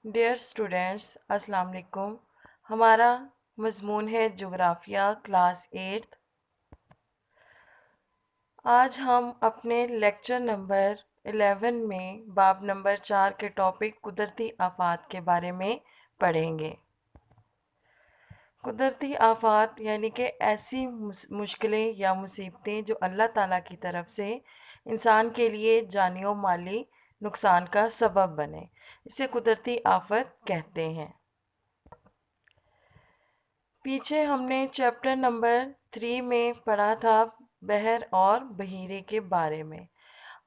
Dear students, السلام علیکم۔ ہمارا مضمون ہے جغرافیہ کلاس 8۔ آج ہم اپنے لیکچر نمبر 11 میں باب نمبر 4 کے ٹاپک قدرتی آفات کے بارے میں پڑھیں گے۔ قدرتی آفات یعنی کہ ایسی مشکلیں یا مصیبتیں جو اللہ تعالیٰ کی طرف سے انسان کے لیے جانی و مالی نقصان کا سبب بنے، اسے قدرتی آفت کہتے ہیں۔ پیچھے ہم نے چیپٹر نمبر 3 میں پڑھا تھا بحر اور بحیرے کے بارے میں۔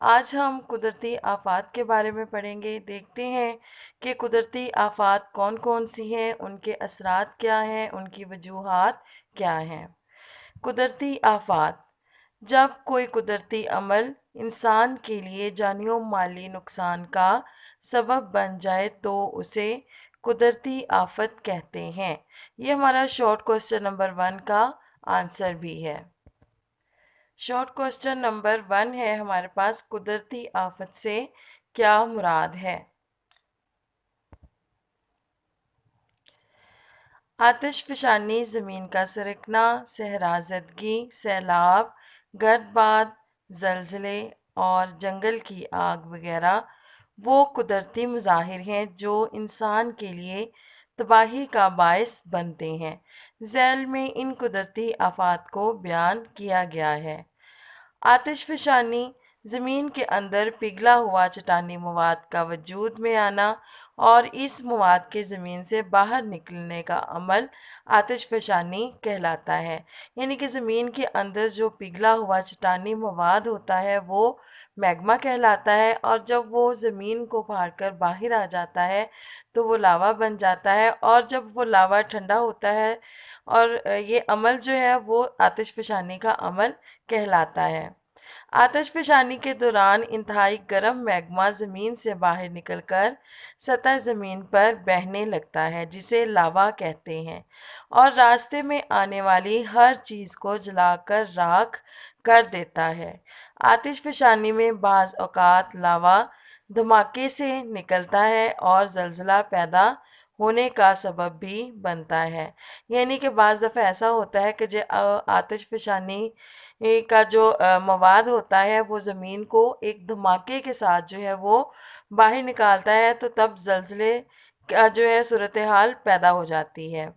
آج ہم قدرتی آفات کے بارے میں پڑھیں گے۔ دیکھتے ہیں کہ قدرتی آفات کون کون سی ہیں، ان کے اثرات کیا ہیں، ان کی وجوہات کیا ہیں۔ قدرتی آفات: جب کوئی قدرتی عمل انسان کے لیے جانی و مالی نقصان کا سبب بن جائے تو اسے قدرتی آفت کہتے ہیں۔ یہ ہمارا شارٹ کوسچن نمبر 1 کا آنسر بھی ہے۔ شارٹ کوسچن نمبر 1 ہے ہمارے پاس، قدرتی آفت سے کیا مراد ہے؟ آتش فشانی، زمین کا سرکنا، صحرا زدگی، سیلاب، گرد باد، زلزلے اور جنگل کی آگ وغیرہ وہ قدرتی مظاہر ہیں جو انسان کے لیے تباہی کا باعث بنتے ہیں۔ ذیل میں ان قدرتی آفات کو بیان کیا گیا ہے۔ آتش فشانی: زمین کے اندر پگھلا ہوا چٹانی مواد کا وجود میں آنا اور اس مواد کے زمین سے باہر نکلنے کا عمل آتش فشانی کہلاتا ہے۔ یعنی کہ زمین کے اندر جو پگھلا ہوا چٹانی مواد ہوتا ہے وہ میگما کہلاتا ہے، اور جب وہ زمین کو پھاڑ کر باہر آ جاتا ہے تو وہ لاوا بن جاتا ہے، اور جب وہ لاوا ٹھنڈا ہوتا ہے اور یہ عمل جو ہے وہ آتش فشانی کا عمل کہلاتا ہے۔ آتش فشانی کے دوران انتہائی گرم میگما زمین سے باہر نکل کر سطح زمین پر بہنے لگتا ہے، جسے لاوا کہتے ہیں، اور راستے میں آنے والی ہر چیز کو جلا کر راکھ کر دیتا ہے۔ آتش فشانی میں بعض اوقات لاوا دھماکے سے نکلتا ہے اور زلزلہ پیدا ہونے کا سبب بھی بنتا ہے۔ یعنی کہ بعض دفعہ ایسا ہوتا ہے کہ آتش فشانی کا جو مواد ہوتا ہے وہ زمین کو ایک دھماکے کے ساتھ جو ہے وہ باہر نکالتا ہے، تو تب زلزلے کا جو ہے صورتحال پیدا ہو جاتی ہے۔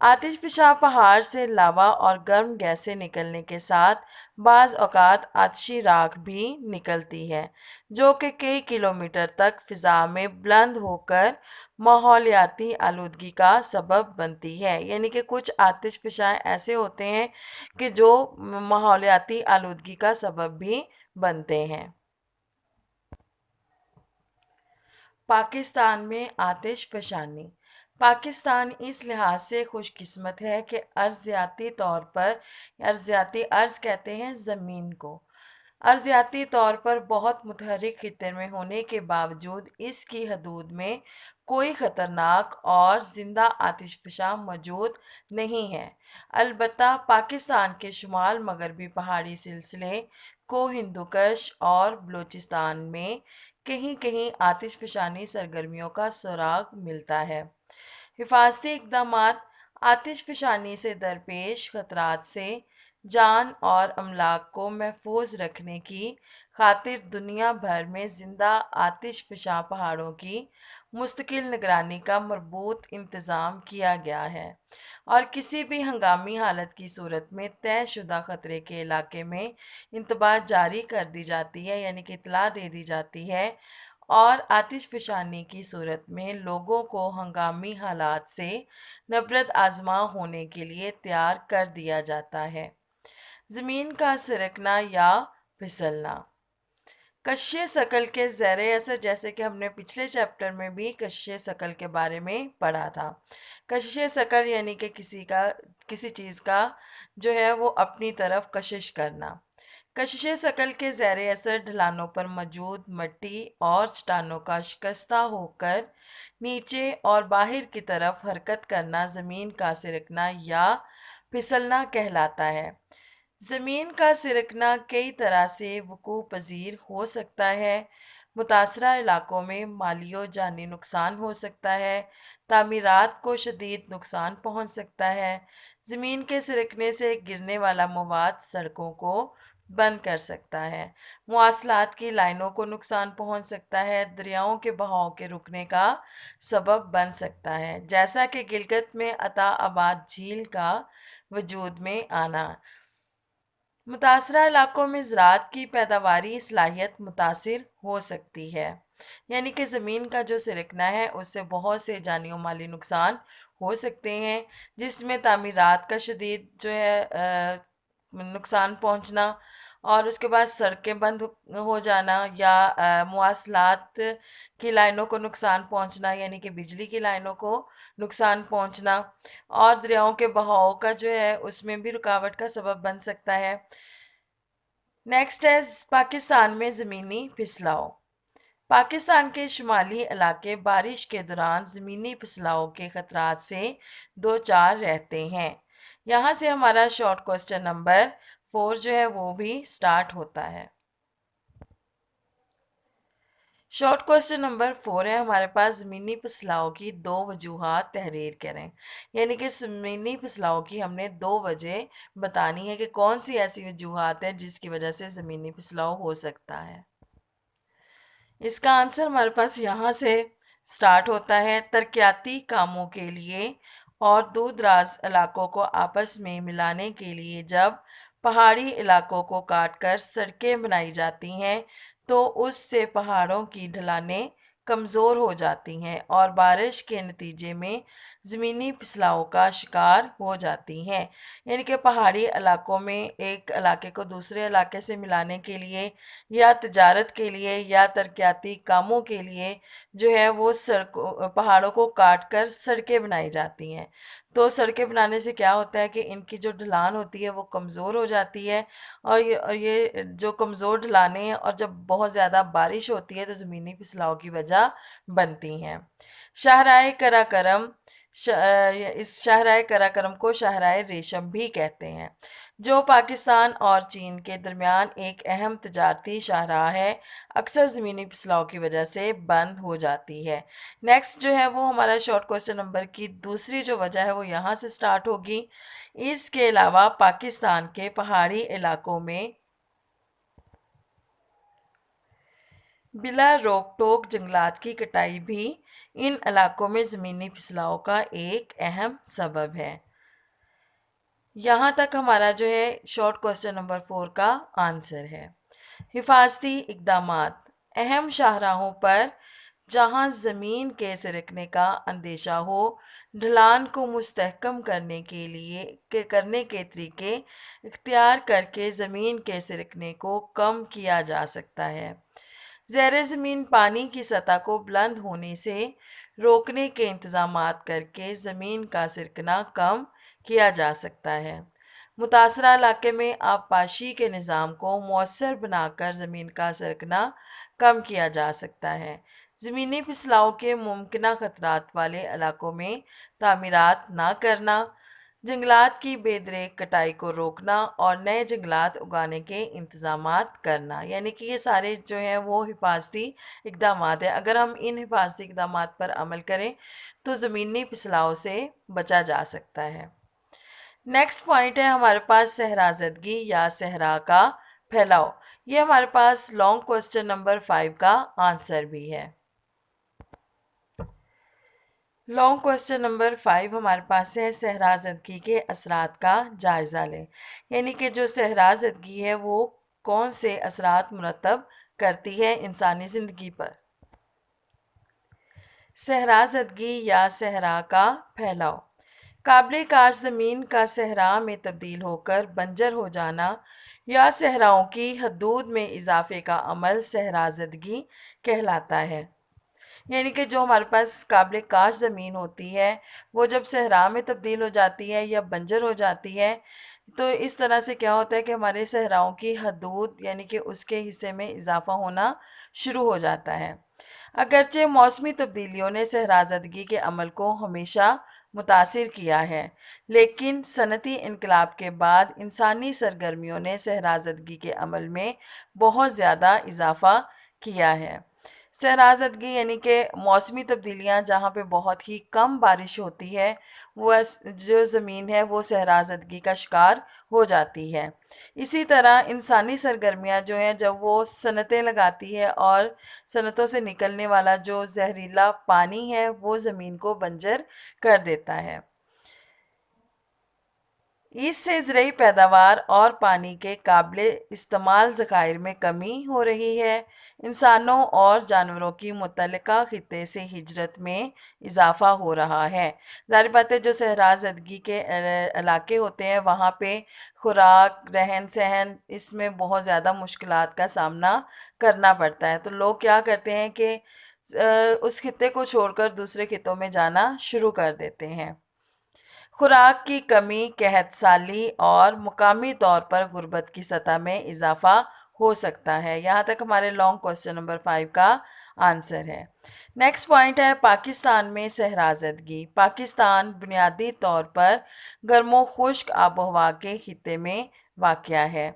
آتش فشاں پہاڑ سے لاوا اور گرم گیسیں نکلنے کے ساتھ بعض اوقات آتشی راکھ بھی نکلتی ہے، جو کہ کئی کلومیٹر تک فضا میں بلند ہو کر ماحولیاتی آلودگی کا سبب بنتی ہے۔ یعنی کہ کچھ آتش فشاں ایسے ہوتے ہیں کہ جو ماحولیاتی آلودگی کا سبب بھی بنتے ہیں۔ پاکستان میں آتش فشانی: پاکستان اس لحاظ سے خوش قسمت ہے کہ ارضیاتی طور پر، ارضیاتی عرض کہتے ہیں زمین کو، ارضیاتی طور پر بہت متحرک خطے میں ہونے کے باوجود اس کی حدود میں کوئی خطرناک اور زندہ آتش فشاں موجود نہیں ہے۔ البتہ پاکستان کے شمال مغربی پہاڑی سلسلے کو ہندوکش اور بلوچستان میں کہیں کہیں آتش فشانی سرگرمیوں کا سراغ ملتا ہے۔ حفاظتی اقدامات: آتش فشانی سے درپیش خطرات سے جان اور املاک کو محفوظ رکھنے کی خاطر دنیا بھر میں زندہ آتش فشاں پہاڑوں کی مستقل نگرانی کا مربوط انتظام کیا گیا ہے، اور کسی بھی ہنگامی حالت کی صورت میں طے شدہ خطرے کے علاقے میں انتباہ جاری کر دی جاتی ہے، یعنی کہ اطلاع دے دی جاتی ہے، اور آتش فشانی کی صورت میں لوگوں کو ہنگامی حالات سے نبرد آزما ہونے کے لیے تیار کر دیا جاتا ہے۔ زمین کا سرکنا یا پھسلنا: کشش ثقل کے زیر اثر، جیسے کہ ہم نے پچھلے چیپٹر میں بھی کشش ثقل کے بارے میں پڑھا تھا۔ کشش ثقل یعنی کہ کسی چیز کا جو ہے وہ اپنی طرف کشش کرنا۔ کشش ثقل کے زیر اثر ڈھلانوں پر موجود مٹی اور چٹانوں کا شکستہ ہو کر نیچے اور باہر کی طرف حرکت کرنا زمین کا سرکنا یا پھسلنا کہلاتا ہے۔ زمین کا سرکنا کئی طرح سے وقوع پذیر ہو سکتا ہے۔ متاثرہ علاقوں میں مالی و جانی نقصان ہو سکتا ہے، تعمیرات کو شدید نقصان پہنچ سکتا ہے، زمین کے سرکنے سے گرنے والا مواد سڑکوں کو بند کر سکتا ہے، مواصلات کی لائنوں کو نقصان پہنچ سکتا ہے، دریاؤں کے بہاؤ کے رکنے کا سبب بن سکتا ہے، جیسا کہ گلگت میں عطا آباد جھیل کا وجود میں آنا۔ متاثرہ علاقوں میں زراعت کی پیداواری صلاحیت متاثر ہو سکتی ہے، یعنی کہ زمین کا جو سرکنا ہے اس سے بہت سے جانی و مالی نقصان ہو سکتے ہیں، جس میں تعمیرات کا شدید جو ہے نقصان پہنچنا، اور اس کے بعد سڑکیں بند ہو جانا، یا مواصلات کی لائنوں کو نقصان پہنچنا، یعنی کہ بجلی کی لائنوں کو نقصان پہنچنا، اور دریاؤں کے بہاؤ کا جو ہے اس میں بھی رکاوٹ کا سبب بن سکتا ہے۔ نیکسٹ ہے پاکستان میں زمینی پھسلاؤ۔ پاکستان کے شمالی علاقے بارش کے دوران زمینی پھسلاؤ کے خطرات سے دوچار رہتے ہیں۔ یہاں سے ہمارا شارٹ کوسچن نمبر 4 جو ہے وہ بھی سٹارٹ ہوتا ہے۔ شارٹ کوسچن نمبر 4 ہے ہمارے پاس، زمینی پھسلاؤ کی 2 وجوہات تحریر کریں، یعنی کہ زمینی پھسلاؤ کی ہم نے 2 وجہ بتانی ہے کہ کون سی ایسی وجوہات ہیں جس کی وجہ سے زمینی پھسلاؤ ہو سکتا ہے۔ اس کا آنسر ہمارے پاس یہاں سے سٹارٹ ہوتا ہے، ترقیاتی کاموں کے لیے اور دور دراز علاقوں کو آپس میں ملانے کے لیے جب پہاڑی علاقوں کو کاٹ کر سڑکیں بنائی جاتی ہیں تو اس سے پہاڑوں کی ڈھلانیں کمزور ہو جاتی ہیں اور بارش کے نتیجے میں زمینی پھسلاؤ کا شکار ہو جاتی ہیں، یعنی کہ پہاڑی علاقوں میں ایک علاقے کو دوسرے علاقے سے ملانے کے لیے یا تجارت کے لیے یا ترقیاتی کاموں کے لیے جو ہے وہ پہاڑوں کو کاٹ کر سڑکیں بنائی جاتی ہیں، تو سڑکیں بنانے سے کیا ہوتا ہے کہ ان کی جو ڈھلان ہوتی ہے وہ کمزور ہو جاتی ہے، اور یہ جو کمزور ڈھلانیں ہیں اور جب بہت زیادہ بارش ہوتی ہے تو زمینی پھسلاؤ کی وجہ بنتی ہیں۔ شاہراہ قراقرم، اس شاہراہ قراقرم کو شاہراہ ریشم بھی کہتے ہیں، جو پاکستان اور چین کے درمیان ایک اہم تجارتی شاہراہ ہے، اکثر زمینی پھسلاؤ کی وجہ سے بند ہو جاتی ہے۔ نیکسٹ جو ہے وہ ہمارا شارٹ کوسچن نمبر کی دوسری جو وجہ ہے وہ یہاں سے سٹارٹ ہوگی۔ اس کے علاوہ پاکستان کے پہاڑی علاقوں میں بلا روک ٹوک جنگلات کی کٹائی بھی ان علاقوں میں زمینی پھسلاؤ کا ایک اہم سبب ہے۔ یہاں تک ہمارا جو ہے شارٹ کوسچن نمبر 4 کا آنسر ہے۔ حفاظتی اقدامات، اہم شاہراہوں پر جہاں زمین کے سرکنے کا اندیشہ ہو، ڈھلان کو مستحکم کرنے کے طریقے اختیار کر کے زمین کے سرکنے کو کم کیا جا سکتا ہے۔ زیر زمین پانی کی سطح کو بلند ہونے سے روکنے کے انتظامات کر کے زمین کا سرکنا کم کیا جا سکتا ہے۔ متاثرہ علاقے میں آبپاشی کے نظام کو مؤثر بنا کر زمین کا سرکنا کم کیا جا سکتا ہے۔ زمینی پھسلاؤ کے ممکنہ خطرات والے علاقوں میں تعمیرات نہ کرنا، جنگلات کی بے دریغ کٹائی کو روکنا اور نئے جنگلات اگانے کے انتظامات کرنا، یعنی کہ یہ سارے جو ہیں وہ حفاظتی اقدامات ہیں۔ اگر ہم ان حفاظتی اقدامات پر عمل کریں تو زمینی پھسلاؤ سے بچا جا سکتا ہے۔ نیکسٹ پوائنٹ ہے ہمارے پاس صحرا زدگی یا صحرا کا پھیلاؤ۔ یہ ہمارے پاس لانگ کوسچن نمبر 5 کا آنسر بھی ہے۔ لانگ کوسچن نمبر 5 ہمارے پاس ہے، صحرا زدگی کے اثرات کا جائزہ لیں، یعنی کہ جو صحرا زدگی ہے وہ کون سے اثرات مرتب کرتی ہے انسانی زندگی پر۔ صحرا زدگی یا صحرا کا پھیلاؤ، قابل کاشت زمین کا صحرا میں تبدیل ہو کر بنجر ہو جانا یا صحراؤں کی حدود میں اضافے کا عمل صحرا زدگی کہلاتا ہے، یعنی کہ جو ہمارے پاس قابل کاشت زمین ہوتی ہے وہ جب صحرا میں تبدیل ہو جاتی ہے یا بنجر ہو جاتی ہے تو اس طرح سے کیا ہوتا ہے کہ ہمارے صحراؤں کی حدود یعنی کہ اس کے حصے میں اضافہ ہونا شروع ہو جاتا ہے۔ اگرچہ موسمی تبدیلیوں نے صحرا زدگی کے عمل کو ہمیشہ متاثر کیا ہے، لیکن صنعتی انقلاب کے بعد انسانی سرگرمیوں نے صحرا زدگی کے عمل میں بہت زیادہ اضافہ کیا ہے۔ صحرازدگی یعنی کہ موسمی تبدیلیاں جہاں پہ بہت ہی کم بارش ہوتی ہے، وہ جو زمین ہے وہ صحرازدگی کا شکار ہو جاتی ہے۔ اسی طرح انسانی سرگرمیاں جو ہیں جب وہ صنعتیں لگاتی ہے اور صنعتوں سے نکلنے والا جو زہریلا پانی ہے وہ زمین کو بنجر کر دیتا ہے۔ اس سے زرعی پیداوار اور پانی کے قابل استعمال ذخائر میں کمی ہو رہی ہے۔ انسانوں اور جانوروں کی متعلقہ خطے سے ہجرت میں اضافہ ہو رہا ہے۔ ظاہر بات ہے جو صحرا زدگی کے علاقے ہوتے ہیں وہاں پہ خوراک، رہن سہن، اس میں بہت زیادہ مشکلات کا سامنا کرنا پڑتا ہے۔ تو لوگ کیا کرتے ہیں کہ اس خطے کو چھوڑ کر دوسرے خطوں میں جانا شروع کر دیتے ہیں۔ خوراک کی کمی، قحط سالی اور مقامی طور پر غربت کی سطح میں اضافہ ہو سکتا ہے۔ یہاں تک ہمارے لانگ کوسچن نمبر 5 کا آنسر ہے۔ نیکسٹ پوائنٹ ہے پاکستان میں صحرازدگی۔ پاکستان بنیادی طور پر گرم و خشک آب و ہوا کے خطے میں واقع ہے،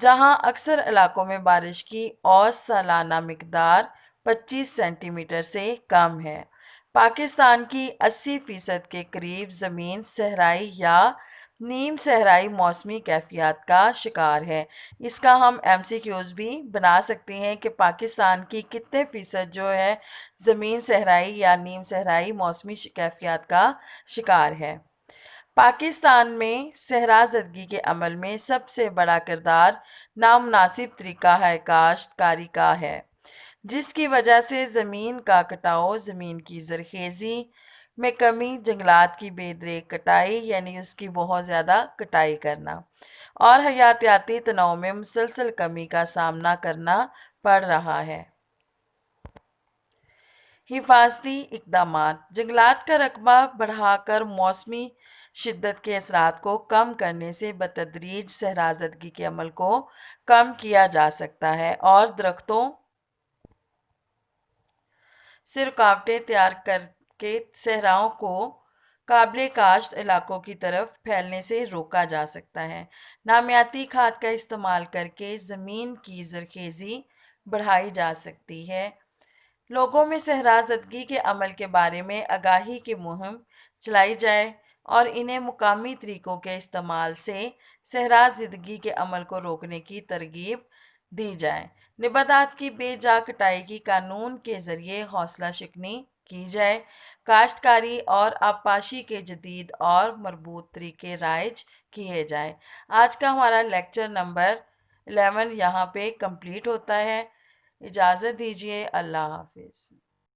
جہاں اکثر علاقوں میں بارش کی اوسط سالانہ مقدار 25 سینٹی میٹر سے کم ہے۔ پاکستان کی 80% کے قریب زمین صحرائی یا نیم صحرائی موسمی کیفیات کا شکار ہے۔ اس کا ہم ایم سی کیوز بھی بنا سکتے ہیں کہ پاکستان کی کتنے فیصد جو ہے زمین صحرائی یا نیم صحرائی موسمی کیفیات کا شکار ہے۔ پاکستان میں صحرازدگی کے عمل میں سب سے بڑا کردار نامناسب طریقہ کاشت کاری کا ہے، جس کی وجہ سے زمین کا کٹاؤ، زمین کی زرخیزی میں کمی، جنگلات کی بے دریغ کٹائی یعنی اس کی بہت زیادہ کٹائی کرنا، اور حیاتیاتی تنوع میں مسلسل کمی کا سامنا کرنا پڑ رہا ہے۔ حفاظتی اقدامات: جنگلات کا رقبہ بڑھا کر موسمی شدت کے اثرات کو کم کرنے سے بتدریج صحرازدگی کے عمل کو کم کیا جا سکتا ہے اور درختوں سے رکاوٹیں تیار کر کے صحراؤں کو قابل کاشت علاقوں کی طرف پھیلنے سے روکا جا سکتا ہے۔ نامیاتی کھاد کا استعمال کر کے زمین کی زرخیزی بڑھائی جا سکتی ہے۔ لوگوں میں صحرازدگی کے عمل کے بارے میں آگاہی کی مہم چلائی جائے اور انہیں مقامی طریقوں کے استعمال سے صحرازدگی کے عمل کو روکنے کی ترغیب دی جائے۔ نباتات کی بے جا کٹائی کی قانون کے ذریعے حوصلہ شکنی کی جائے۔ کاشتکاری اور آبپاشی کے جدید اور مربوط طریقے رائج کیے جائیں۔ آج کا ہمارا لیکچر نمبر 11 یہاں پہ کمپلیٹ ہوتا ہے۔ اجازت دیجیے، اللہ حافظ۔